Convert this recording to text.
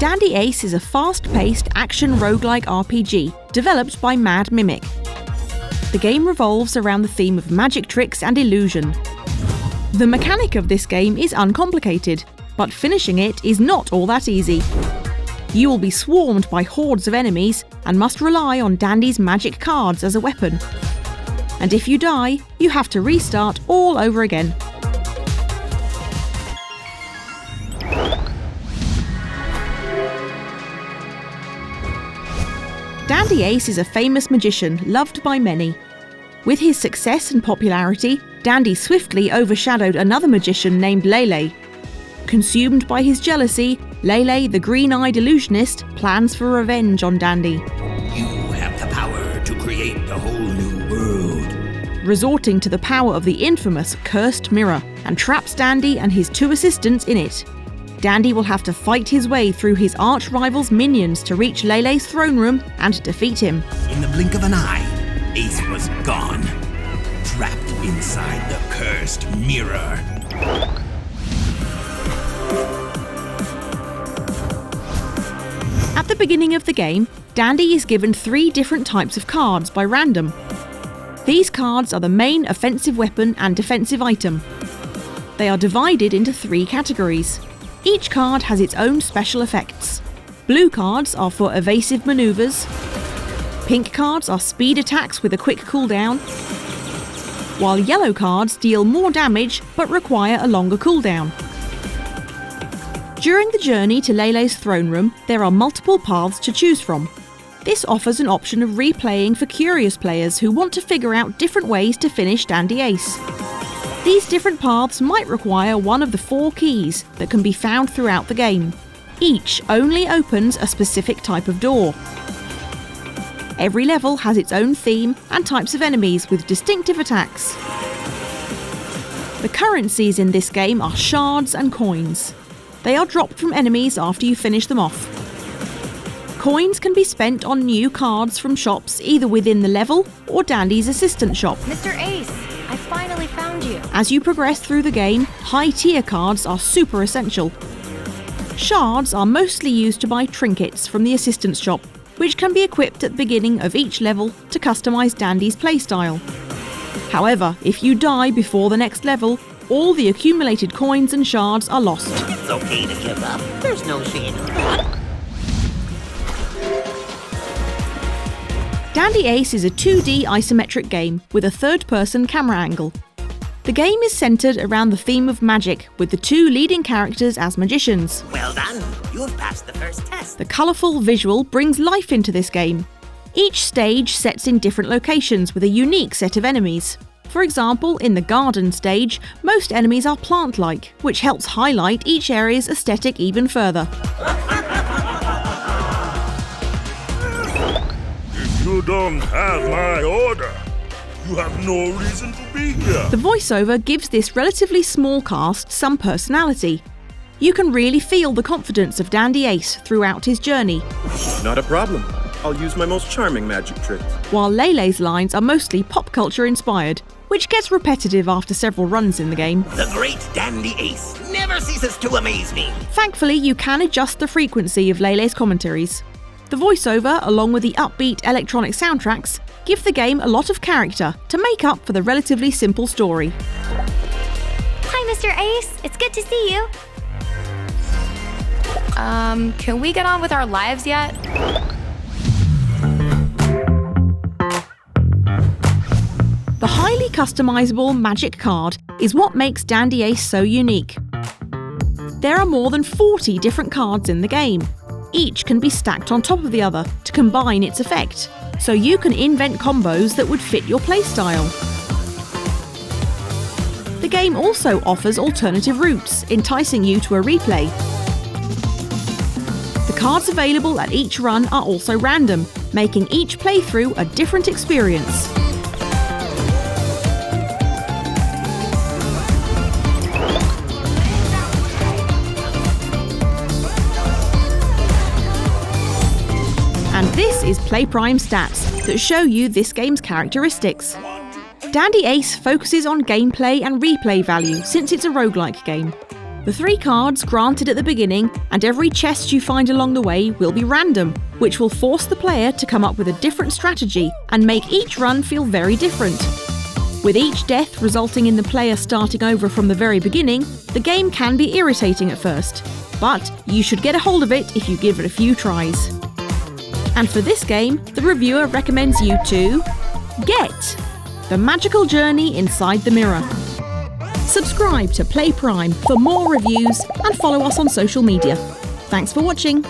Dandy Ace is a fast-paced action roguelike RPG developed by Mad Mimic. The game revolves around the theme of magic tricks and illusion. The mechanic of this game is uncomplicated, but finishing it is not all that easy. You will be swarmed by hordes of enemies and must rely on Dandy's magic cards as a weapon. And if you die, you have to restart all over again. Dandy Ace is a famous magician loved by many. With his success and popularity, Dandy swiftly overshadowed another magician named Lele. Consumed by his jealousy, Lele, the green-eyed illusionist, plans for revenge on Dandy. You have the power to create a whole new world. Resorting to the power of the infamous Cursed Mirror, and traps Dandy and his two assistants in it. Dandy will have to fight his way through his arch-rival's minions to reach Lele's throne room and defeat him. In the blink of an eye, Ace was gone, trapped inside the Cursed Mirror. At the beginning of the game, Dandy is given 3 different types of cards by random. These cards are the main offensive weapon and defensive item. They are divided into 3 categories. Each card has its own special effects. Blue cards are for evasive maneuvers. Pink cards are speed attacks with a quick cooldown, while yellow cards deal more damage but require a longer cooldown. During the journey to Lele's throne room, there are multiple paths to choose from. This offers an option of replaying for curious players who want to figure out different ways to finish Dandy Ace. These different paths might require one of the 4 keys that can be found throughout the game. Each only opens a specific type of door. Every level has its own theme and types of enemies with distinctive attacks. The currencies in this game are shards and coins. They are dropped from enemies after you finish them off. Coins can be spent on new cards from shops either within the level or Dandy's assistant shop. Mr. Ace, I finally found you. As you progress through the game, high-tier cards are super essential. Shards are mostly used to buy trinkets from the assistant shop, which can be equipped at the beginning of each level to customise Dandy's playstyle. However, if you die before the next level, all the accumulated coins and shards are lost. It's okay to give up. There's no shame in that. Dandy Ace is a 2D isometric game with a third-person camera angle. The game is centred around the theme of magic, with the 2 leading characters as magicians. Well done. You've passed the first test. The colourful visual brings life into this game. Each stage sets in different locations with a unique set of enemies. For example, in the garden stage, most enemies are plant-like, which helps highlight each area's aesthetic even further. If you don't have my order, you have no reason to be here. The voiceover gives this relatively small cast some personality. You can really feel the confidence of Dandy Ace throughout his journey. Not a problem. I'll use my most charming magic tricks. While Lele's lines are mostly pop culture inspired, which gets repetitive after several runs in the game. The great Dandy Ace never ceases to amaze me. Thankfully, you can adjust the frequency of Lele's commentaries. The voiceover, along with the upbeat electronic soundtracks, give the game a lot of character to make up for the relatively simple story. Hi, Mr. Ace. It's good to see you. Can we get on with our lives yet? The highly customizable magic card is what makes Dandy Ace so unique. There are more than 40 different cards in the game. Each can be stacked on top of the other to combine its effect, so you can invent combos that would fit your playstyle. The game also offers alternative routes, enticing you to a replay. The cards available at each run are also random, making each playthrough a different experience. And this is PlayPrime stats that show you this game's characteristics. Dandy Ace focuses on gameplay and replay value since it's a roguelike game. The 3 cards granted at the beginning and every chest you find along the way will be random, which will force the player to come up with a different strategy and make each run feel very different. With each death resulting in the player starting over from the very beginning, the game can be irritating at first, but you should get a hold of it if you give it a few tries. And for this game, the reviewer recommends you to get The Magical Journey Inside the Mirror. Subscribe to PlayPrime for more reviews and follow us on social media. Thanks for watching!